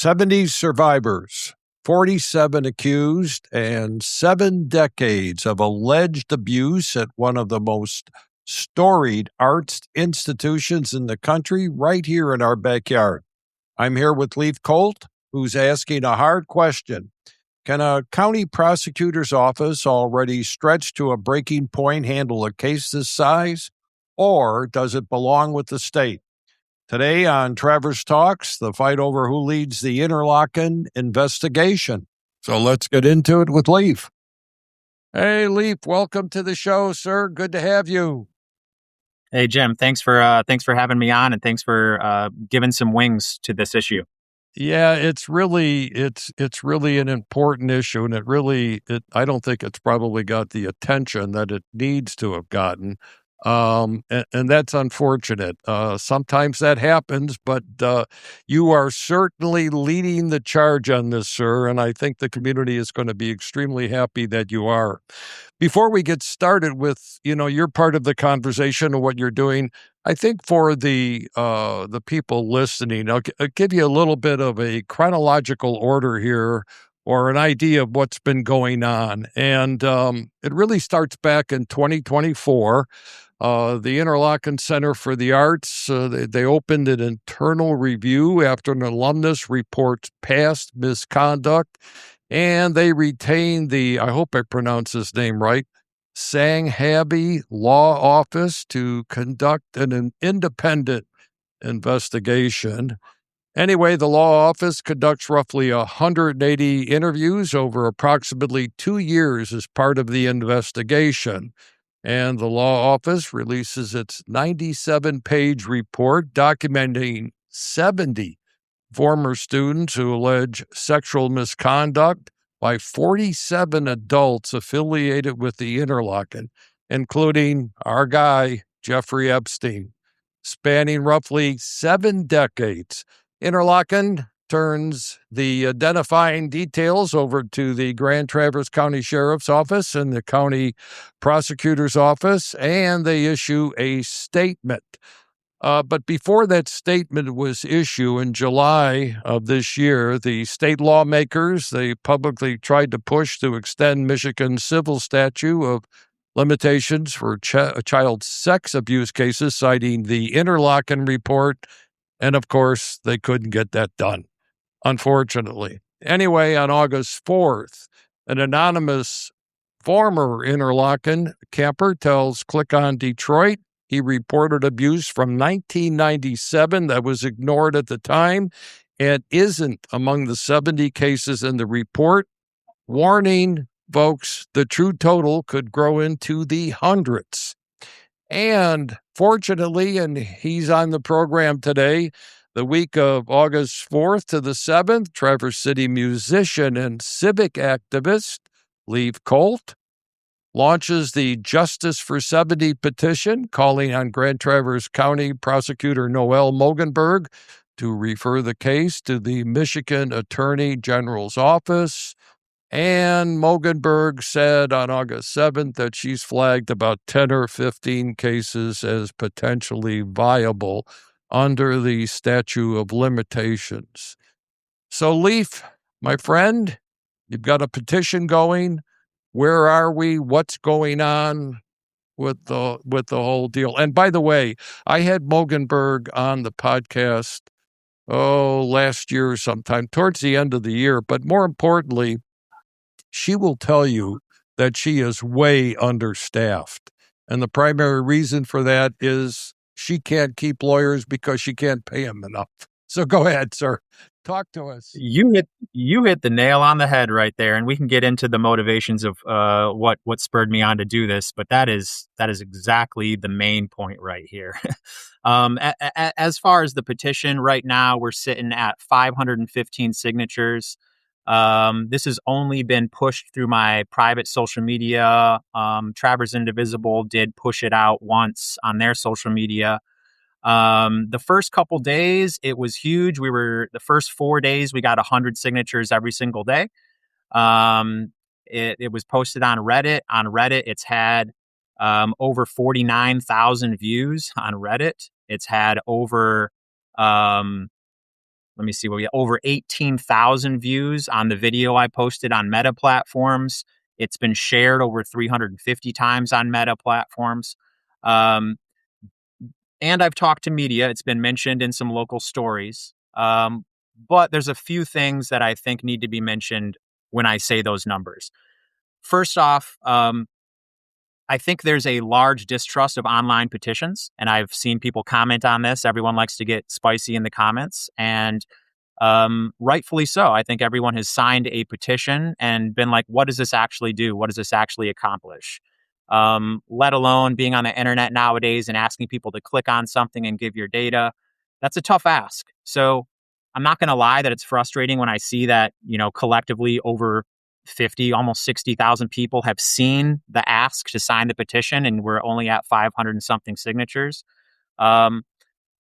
70 survivors, 47 accused, and 7 decades of alleged abuse at one of the most storied arts institutions in the country, right here in our backyard. I'm here with Leif Kolt, who's asking a hard question. Can a county prosecutor's office already stretched to a breaking point handle a case this size, or does it belong with the state? Today on Travers Talks, the fight over who leads the Interlochen investigation. So let's get into it with Leif. Hey, Leif, welcome to the show, sir. Good to have you. Hey, Jim. Thanks for having me on, and thanks for giving some wings to this issue. Yeah, it's really an important issue, and I don't think it's probably got the attention that it needs to have gotten. And that's unfortunate. Sometimes that happens, but you are certainly leading the charge on this, sir, and I think the community is going to be extremely happy that you are. Before we get started with, your part of the conversation and what you're doing, I think for the people listening, I'll give you a little bit of a chronological order here, or an idea of what's been going on. And it really starts back in 2024. The Interlochen Center for the Arts, they opened an internal review after an alumnus reports past misconduct, and they retained I hope I pronounce his name right, Sanghabi Law Office to conduct an independent investigation. Anyway, the law office conducts roughly 180 interviews over approximately 2 years as part of the investigation. And the law office releases its 97-page report documenting 70 former students who allege sexual misconduct by 47 adults affiliated with the Interlochen, including our guy, Jeffrey Epstein. Spanning roughly 7 decades, Interlochen turns the identifying details over to the Grand Traverse County Sheriff's Office and the County Prosecutor's Office, and they issue a statement. But before that statement was issued in July of this year, the state lawmakers, they publicly tried to push to extend Michigan's civil statute of limitations for child sex abuse cases, citing the Interlochen report, and of course, they couldn't get that done, unfortunately. Anyway, on August 4th, an anonymous former Interlochen camper tells Click on Detroit he reported abuse from 1997 that was ignored at the time and isn't among the 70 cases in the report. Warning, folks, the true total could grow into the hundreds. And fortunately, and he's on the program today, the week of August 4th to the 7th, Traverse City musician and civic activist Leif Kolt launches the Justice for 70 petition, calling on Grand Traverse County Prosecutor Noel Mogenberg to refer the case to the Michigan Attorney General's office. And Mogenberg said on August 7th that she's flagged about 10 or 15 cases as potentially viable under the statute of limitations. So, Leif, my friend, you've got a petition going. Where are we? What's going on with the whole deal? And by the way, I had Mogenberg on the podcast, last year sometime, towards the end of the year. But more importantly, she will tell you that she is way understaffed. And the primary reason for that is she can't keep lawyers because she can't pay them enough. So go ahead, sir. Talk to us. You hit the nail on the head right there, and we can get into the motivations of what spurred me on to do this. But that is exactly the main point right here. As far as the petition, right now we're sitting at 515 signatures. This has only been pushed through my private social media. Travers Indivisible did push it out once on their social media. The first couple days, it was huge. The first 4 days, we got 100 signatures every single day. It was posted on Reddit. On Reddit, it's had over 49,000 views on Reddit. It's had over let me see what we have, over 18,000 views on the video I posted on Meta platforms. It's been shared over 350 times on Meta platforms. Um, and I've talked to media. It's been mentioned in some local stories. But there's a few things that I think need to be mentioned when I say those numbers. First off, I think there's a large distrust of online petitions, and I've seen people comment on this. Everyone likes to get spicy in the comments, and rightfully so. I think everyone has signed a petition and been like, what does this actually do? What does this actually accomplish? Let alone being on the internet nowadays and asking people to click on something and give your data. That's a tough ask. So I'm not going to lie that it's frustrating when I see that, collectively over 50, almost 60,000 people have seen the ask to sign the petition, and we're only at 500 and something signatures. And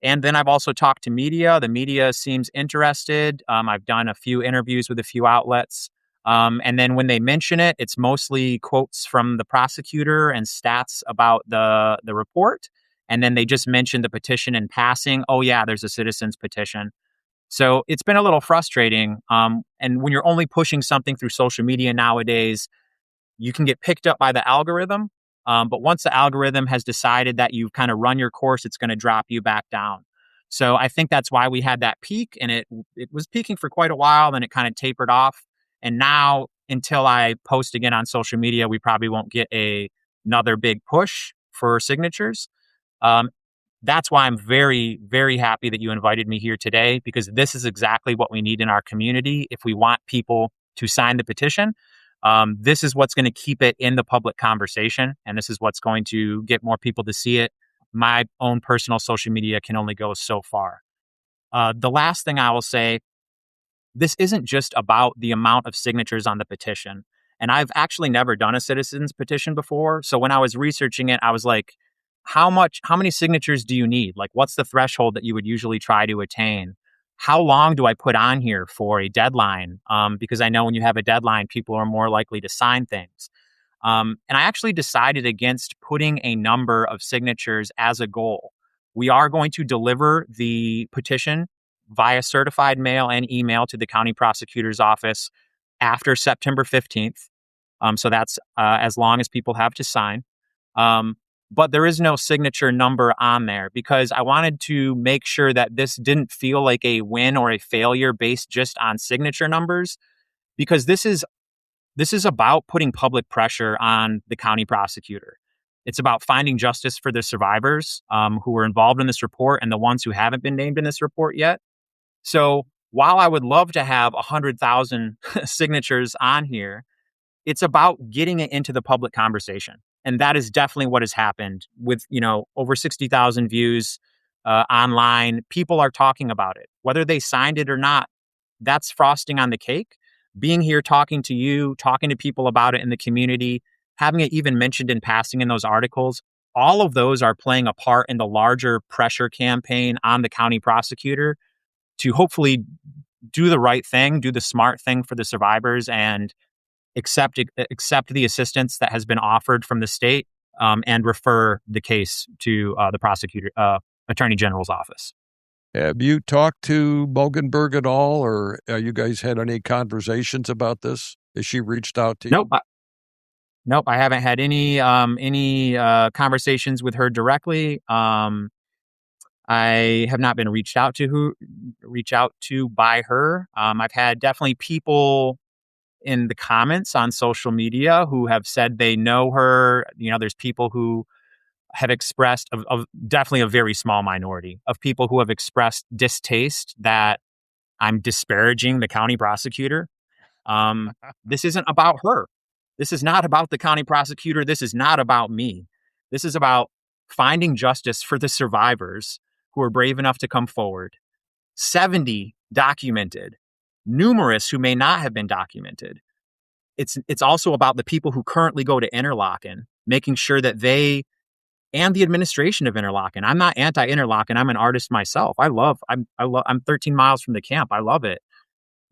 then I've also talked to media. The media seems interested. I've done a few interviews with a few outlets. And then when they mention it, it's mostly quotes from the prosecutor and stats about the report. And then they just mention the petition in passing. Oh, yeah, there's a citizen's petition. So it's been a little frustrating. And when you're only pushing something through social media nowadays, you can get picked up by the algorithm. But once the algorithm has decided that you've kind of run your course, it's going to drop you back down. So I think that's why we had that peak, and it was peaking for quite a while, then it kind of tapered off. And now, until I post again on social media, we probably won't get another big push for signatures. That's why I'm very, very happy that you invited me here today, because this is exactly what we need in our community if we want people to sign the petition. This is what's going to keep it in the public conversation, and this is what's going to get more people to see it. My own personal social media can only go so far. The last thing I will say, this isn't just about the amount of signatures on the petition. And I've actually never done a citizen's petition before. So when I was researching it, I was like, how many signatures do you need? Like, what's the threshold that you would usually try to attain? How long do I put on here for a deadline? Because I know when you have a deadline, people are more likely to sign things. And I actually decided against putting a number of signatures as a goal. We are going to deliver the petition via certified mail and email to the county prosecutor's office after September 15th. So that's as long as people have to sign. But there is no signature number on there because I wanted to make sure that this didn't feel like a win or a failure based just on signature numbers, because this is about putting public pressure on the county prosecutor. It's about finding justice for the survivors who were involved in this report and the ones who haven't been named in this report yet. So while I would love to have 100,000 signatures on here, it's about getting it into the public conversation. And that is definitely what has happened with, over 60,000 views online. People are talking about it, whether they signed it or not. That's frosting on the cake. Being here, talking to you, talking to people about it in the community, having it even mentioned in passing in those articles, all of those are playing a part in the larger pressure campaign on the county prosecutor to hopefully do the right thing, do the smart thing for the survivors, and accept the assistance that has been offered from the state, and refer the case to the prosecutor, attorney general's office. Have you talked to Bogenberg at all, or you guys had any conversations about this? Has she reached out to you? Nope. I haven't had any conversations with her directly. I have not been reached out to by her. I've had definitely people in the comments on social media who have said they know her. There's people who have expressed, of definitely a very small minority of people who have expressed distaste that I'm disparaging the county prosecutor. This isn't about her. This is not about the county prosecutor. This is not about me. This is about finding justice for the survivors who are brave enough to come forward. 70 documented, numerous who may not have been documented. It's also about the people who currently go to Interlochen, making sure that they and the administration of Interlochen. I'm not anti-Interlochen. I'm an artist myself. I'm 13 miles from the camp. I love it.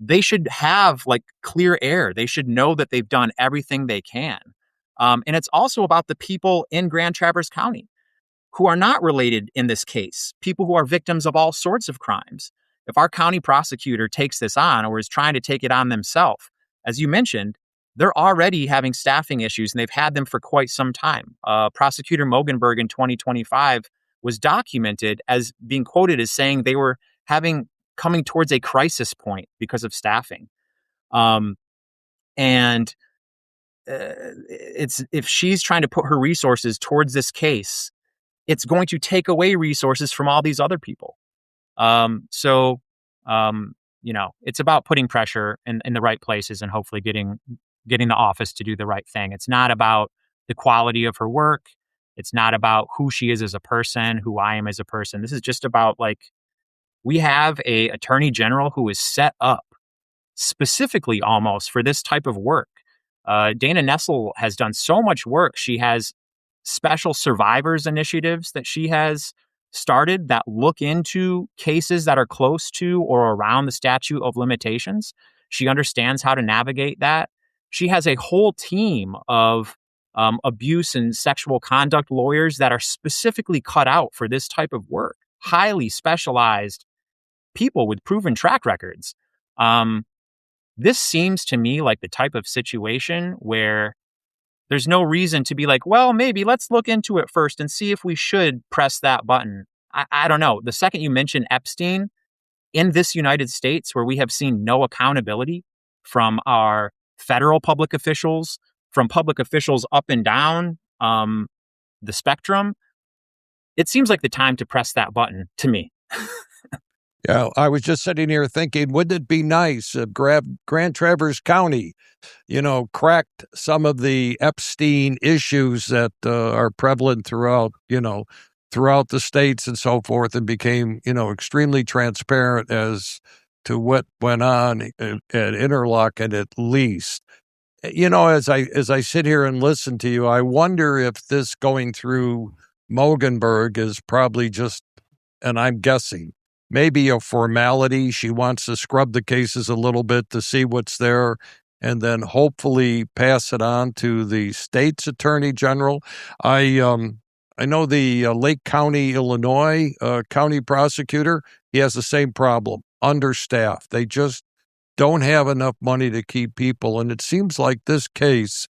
They should have clear air. They should know that they've done everything they can. And it's also about the people in Grand Traverse County who are not related in this case, people who are victims of all sorts of crimes. if our county prosecutor takes this on or is trying to take it on themselves, as you mentioned, they're already having staffing issues, and they've had them for quite some time. Prosecutor Mogenberg in 2025 was documented as being quoted as saying they were coming towards a crisis point because of staffing. And it's if she's trying to put her resources towards this case, it's going to take away resources from all these other people. So it's about putting pressure in the right places and hopefully getting the office to do the right thing. It's not about the quality of her work. It's not about who she is as a person, who I am as a person. This is just about, like, we have a attorney general who is set up specifically almost for this type of work. Dana Nessel has done so much work. She has special survivors initiatives that she has started that look into cases that are close to or around the statute of limitations. She understands how to navigate that. She has a whole team of abuse and sexual conduct lawyers that are specifically cut out for this type of work. Highly specialized people with proven track records. This seems to me like the type of situation where there's no reason to be like, well, maybe let's look into it first and see if we should press that button. I don't know. The second you mention Epstein in this United States, where we have seen no accountability from our federal public officials, from public officials up and down the spectrum, it seems like the time to press that button to me. Yeah, I was just sitting here thinking, wouldn't it be nice if Grand Traverse County, cracked some of the Epstein issues that are prevalent throughout the states and so forth, and became, extremely transparent as to what went on at Interlochen at least. As I sit here and listen to you, I wonder if this going through Mogenberg is probably just, and I'm guessing, maybe a formality. She wants to scrub the cases a little bit to see what's there and then hopefully pass it on to the state's attorney general. I know the Lake County, Illinois county prosecutor, he has the same problem, understaffed. They just don't have enough money to keep people. And it seems like this case,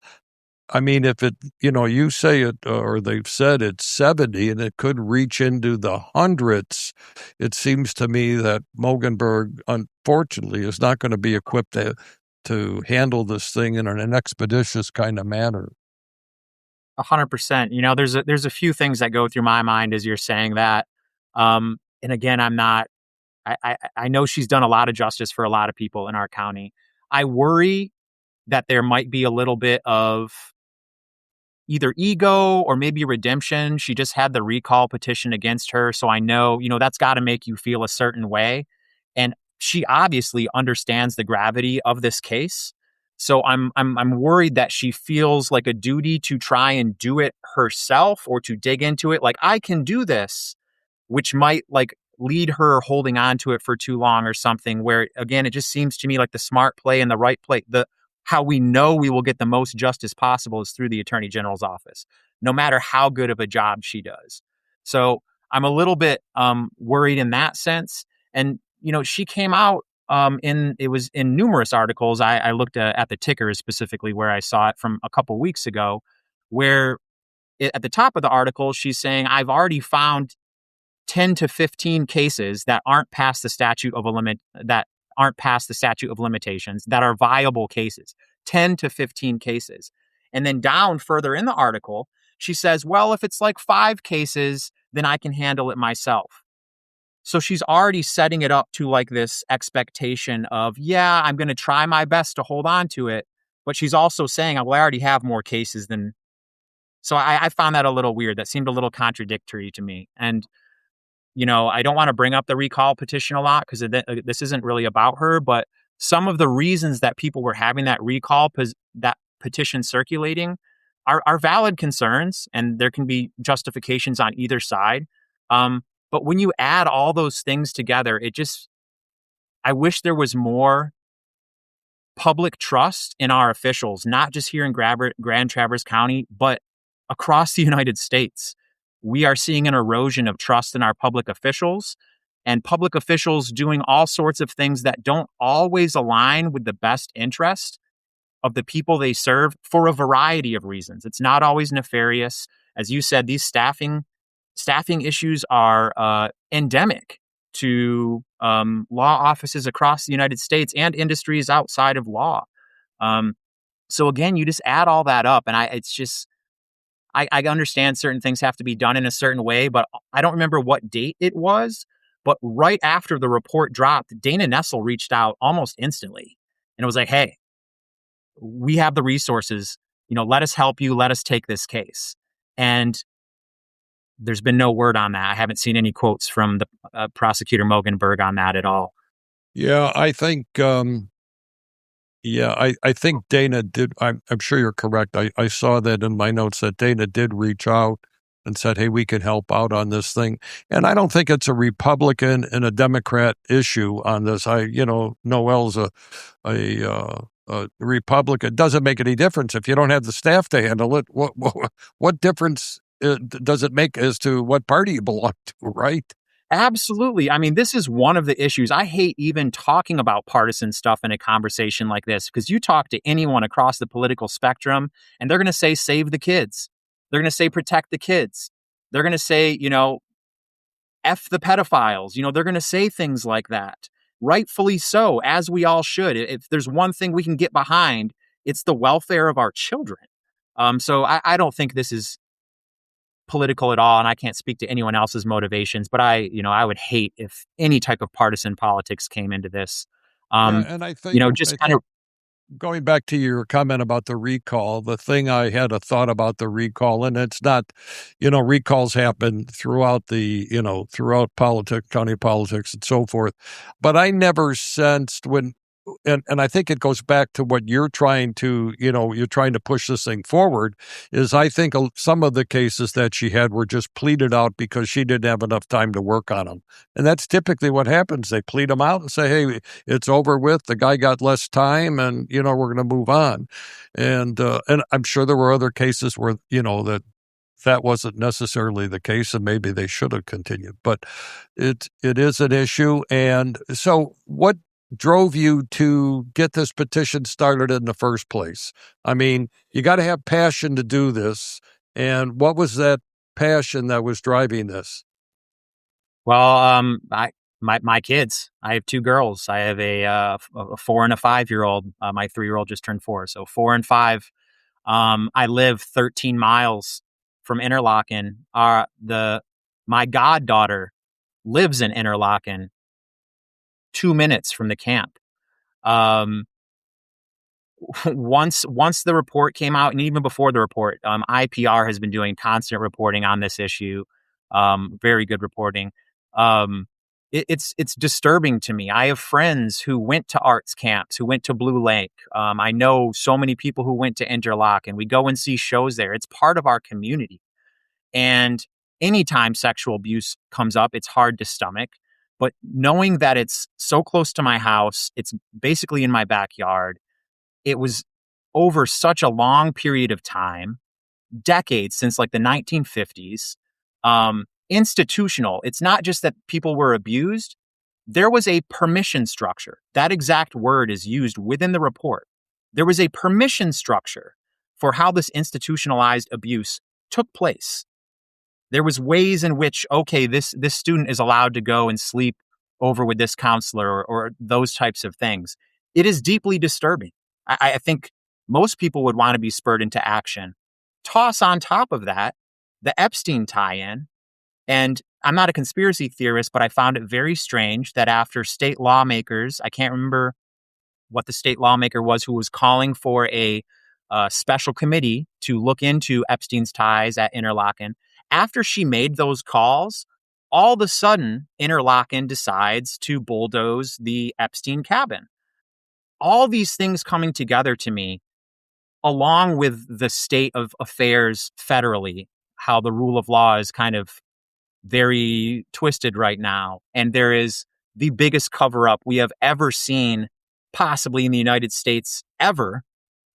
I mean, if it, you say it, or they've said it's 70 and it could reach into the hundreds, it seems to me that Mogenberg, unfortunately, is not going to be equipped to handle this thing in an expeditious kind of manner. 100%. There's a few things that go through my mind as you're saying that. And again, I know she's done a lot of justice for a lot of people in our county. I worry that there might be a little bit of either ego or maybe redemption. She just had the recall petition against her. So I know, that's got to make you feel a certain way. And she obviously understands the gravity of this case. So I'm worried that she feels like a duty to try and do it herself or to dig into it. Like, I can do this, which might lead her holding on to it for too long or something, where, again, it just seems to me like the smart play and the right play, how we know we will get the most justice possible is through the Attorney General's office, no matter how good of a job she does. So I'm a little bit worried in that sense. And, she came out it was in numerous articles. I looked at the ticker specifically where I saw it from a couple weeks ago, where at the top of the article, she's saying, I've already found 10 to 15 cases that aren't past the statute of limitations that are viable cases, 10 to 15 cases. And then down further in the article, she says, well, if it's like 5 cases, then I can handle it myself. So she's already setting it up to like this expectation of, yeah, I'm going to try my best to hold on to it. But she's also saying, well, I already have more cases than. So I found that a little weird. That seemed a little contradictory to me. And I don't want to bring up the recall petition a lot because this isn't really about her, but some of the reasons that people were having that that petition circulating are valid concerns, and there can be justifications on either side. But when you add all those things together, I wish there was more public trust in our officials, not just here in Grand Traverse County, but across the United States. We are seeing an erosion of trust in our public officials. and public officials doing all sorts of things that don't always align with the best interest of the people they serve for a variety of reasons. It's not always nefarious. As you said, these staffing issues are endemic to law offices across the United States and industries outside of law. So again, you just add all that up, and I understand certain things have to be done in a certain way, but I don't remember what date it was. But right after the report dropped, Dana Nessel reached out almost instantly, and it was like, "Hey, we have the resources. Let us help you. Let us take this case." And there's been no word on that. I haven't seen any quotes from the prosecutor Mogenberg on that at all. Yeah, I think. I think Dana did. I'm sure you're correct. I saw that in my notes that Dana did reach out and said, "Hey, we can help out on this thing." And I don't think it's a Republican and a Democrat issue on this. Noel's a Republican. It doesn't make any difference if you don't have the staff to handle it. What difference does it make as to what party you belong to, right? Absolutely. I mean, this is one of the issues. I hate even talking about partisan stuff in a conversation like this, because you talk to anyone across the political spectrum and they're going to say, save the kids. They're going to say, protect the kids. They're going to say, F the pedophiles. They're going to say things like that. Rightfully so, as we all should. If there's one thing we can get behind, it's the welfare of our children. So I don't think this is political at all, and I can't speak to anyone else's motivations, but I would hate if any type of partisan politics came into this. Yeah, and I Just think kind of going back to your comment about the recall, the thing I had a thought about the recall, and it's not, recalls happen throughout throughout politics, county politics and so forth. But I never sensed and I think it goes back to what you're trying to push this thing forward, is I think some of the cases that she had were just pleaded out because she didn't have enough time to work on them. And that's typically what happens. They plead them out and say, hey, it's over with. The guy got less time and, we're going to move on. And I'm sure there were other cases where, that wasn't necessarily the case, and maybe they should have continued. But it is an issue. And so what drove you to get this petition started in the first place? I mean, you got to have passion to do this. And what was that passion that was driving this? Well, my kids. I have two girls. I have a 4 and a 5-year-old. My 3-year-old just turned 4, so 4 and 5. I live 13 miles from Interlochen. My goddaughter lives in Interlochen, 2 minutes from the camp. Once the report came out, and even before the report, IPR has been doing constant reporting on this issue. Very good reporting. It's disturbing to me. I have friends who went to arts camps, who went to Blue Lake. I know so many people who went to Interlochen. We go and see shows there. It's part of our community. And anytime sexual abuse comes up, it's hard to stomach. But knowing that it's so close to my house, it's basically in my backyard, it was over such a long period of time, decades, since like the 1950s, institutional. It's not just that people were abused. There was a permission structure. That exact word is used within the report. There was a permission structure for how this institutionalized abuse took place. There was ways in which, okay, this student is allowed to go and sleep over with this counselor or those types of things. It is deeply disturbing. I think most people would want to be spurred into action. Toss on top of that the Epstein tie-in. And I'm not a conspiracy theorist, but I found it very strange that after state lawmakers, I can't remember what the state lawmaker was who was calling for a special committee to look into Epstein's ties at Interlochen. After she made those calls, all of a sudden, Interlochen decides to bulldoze the Epstein cabin. All these things coming together to me, along with the state of affairs federally, how the rule of law is kind of very twisted right now. And there is the biggest cover-up we have ever seen, possibly in the United States ever,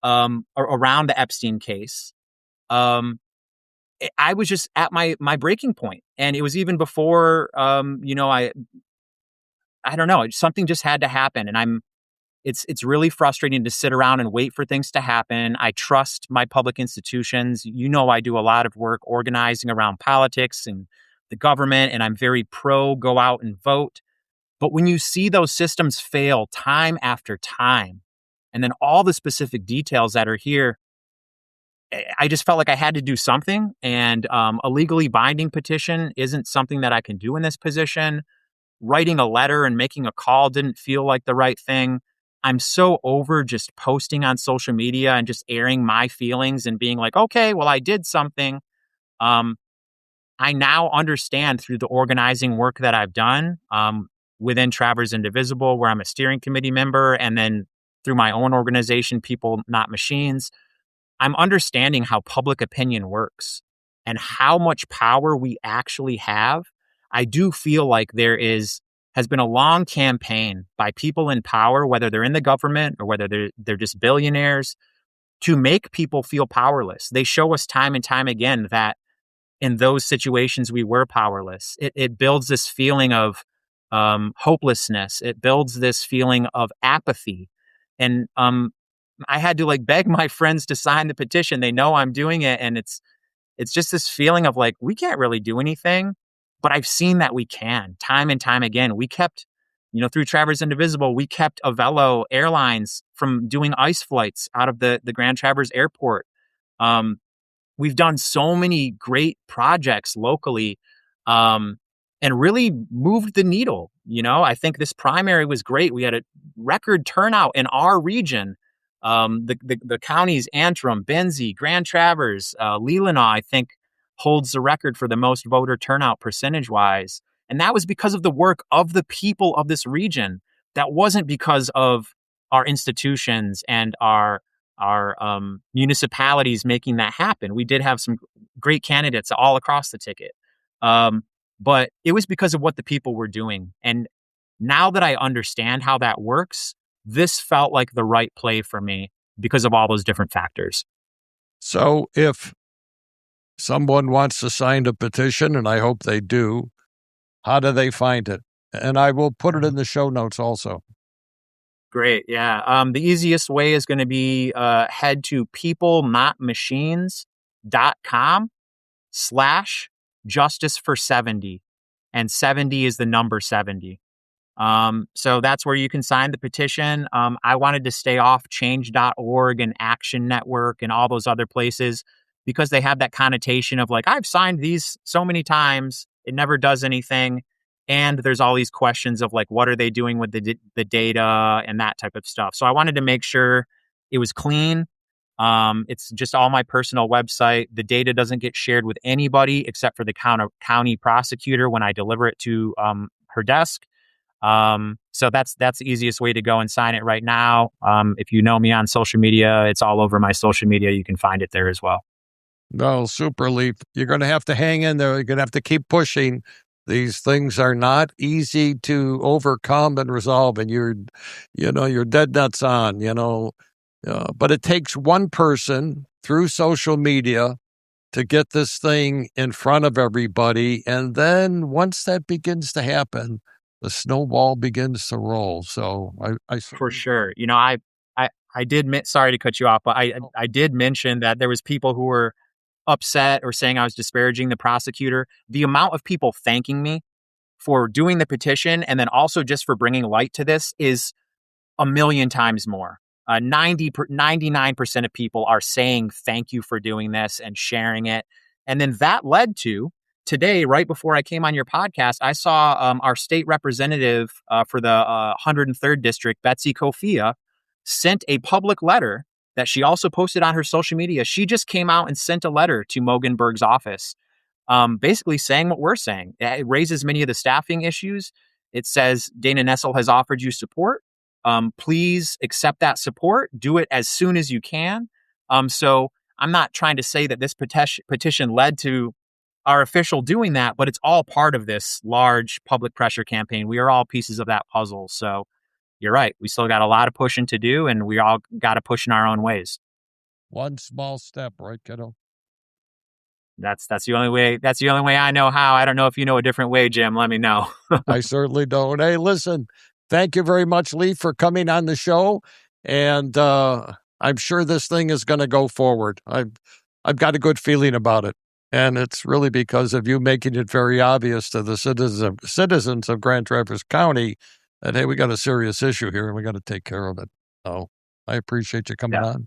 around the Epstein case. I was just at my breaking point. And it was even before, I don't know, something just had to happen. And it's really frustrating to sit around and wait for things to happen. I trust my public institutions. I do a lot of work organizing around politics and the government, and I'm very pro go out and vote. But when you see those systems fail time after time, and then all the specific details that are here, I just felt like I had to do something. And a legally binding petition isn't something that I can do in this position. Writing a letter and making a call didn't feel like the right thing. I'm so over just posting on social media and just airing my feelings and being like, okay, well, I did something. Um, I now understand through the organizing work that I've done within Travelers Indivisible, where I'm a steering committee member, and then through my own organization, People Not Machines. I'm understanding how public opinion works and how much power we actually have. I do feel like has been a long campaign by people in power, whether they're in the government or whether they're just billionaires, to make people feel powerless. They show us time and time again that in those situations we were powerless. It builds this feeling of hopelessness. It builds this feeling of apathy. And I had to beg my friends to sign the petition. They know I'm doing it, and it's just this feeling of like, we can't really do anything, but I've seen that we can time and time again. We kept, through Travelers Indivisible, we kept Avelo Airlines from doing ice flights out of the Grand Traverse Airport. We've done so many great projects locally, and really moved the needle. I think this primary was great. We had a record turnout in our region. The counties Antrim, Benzie, Grand Traverse, Leelanau, I think, holds the record for the most voter turnout percentage-wise. And that was because of the work of the people of this region. That wasn't because of our institutions and our municipalities making that happen. We did have some great candidates all across the ticket. But it was because of what the people were doing. And now that I understand how that works, this felt like the right play for me because of all those different factors. So if someone wants to sign a petition, and I hope they do, how do they find it? And I will put it in the show notes also. Great. Yeah. The easiest way is going to be head to peoplenotmachines.com/justice for 70. And 70 is the number 70. So that's where you can sign the petition. I wanted to stay off change.org and Action Network and all those other places because they have that connotation of like, I've signed these so many times, it never does anything. And there's all these questions of like, what are they doing with the data and that type of stuff. So I wanted to make sure it was clean. It's just all my personal website. The data doesn't get shared with anybody except for the county prosecutor when I deliver it to her desk. So that's the easiest way to go and sign it right now. If you know me on social media, it's all over my social media. You can find it there as well. No, super, Leif. You're going to have to hang in there. You're going to have to keep pushing. These things are not easy to overcome and resolve, and you're dead nuts on, but it takes one person through social media to get this thing in front of everybody. And then once that begins to happen, the snowball begins to roll. So I for sure. I did, sorry to cut you off, but I did mention that there was people who were upset or saying I was disparaging the prosecutor. The amount of people thanking me for doing the petition and then also just for bringing light to this is a million times more. 99% of people are saying thank you for doing this and sharing it. And then that led to today, right before I came on your podcast, I saw our state representative for the 103rd district, Betsy Kofia, sent a public letter that she also posted on her social media. She just came out and sent a letter to Mogenberg's office, basically saying what we're saying. It raises many of the staffing issues. It says Dana Nessel has offered you support. Please accept that support. Do it as soon as you can. So I'm not trying to say that this petition led to our official doing that, but it's all part of this large public pressure campaign. We are all pieces of that puzzle. So you're right. We still got a lot of pushing to do, and we all got to push in our own ways. One small step, right, kiddo? That's the only way. That's the only way I know how. I don't know if you know a different way, Jim. Let me know. I certainly don't. Hey, listen, thank you very much, Leif, for coming on the show. And I'm sure this thing is going to go forward. I've got a good feeling about it. And it's really because of you making it very obvious to the citizens of Grand Traverse County that, hey, we got a serious issue here and we got to take care of it. So I appreciate you coming Yeah. on.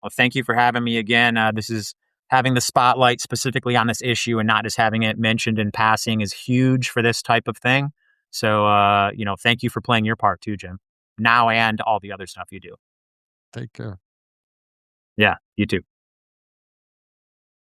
Well, thank you for having me again. This is having the spotlight specifically on this issue and not just having it mentioned in passing is huge for this type of thing. So, thank you for playing your part too, Jim. Now and all the other stuff you do. Take care. Yeah, you too.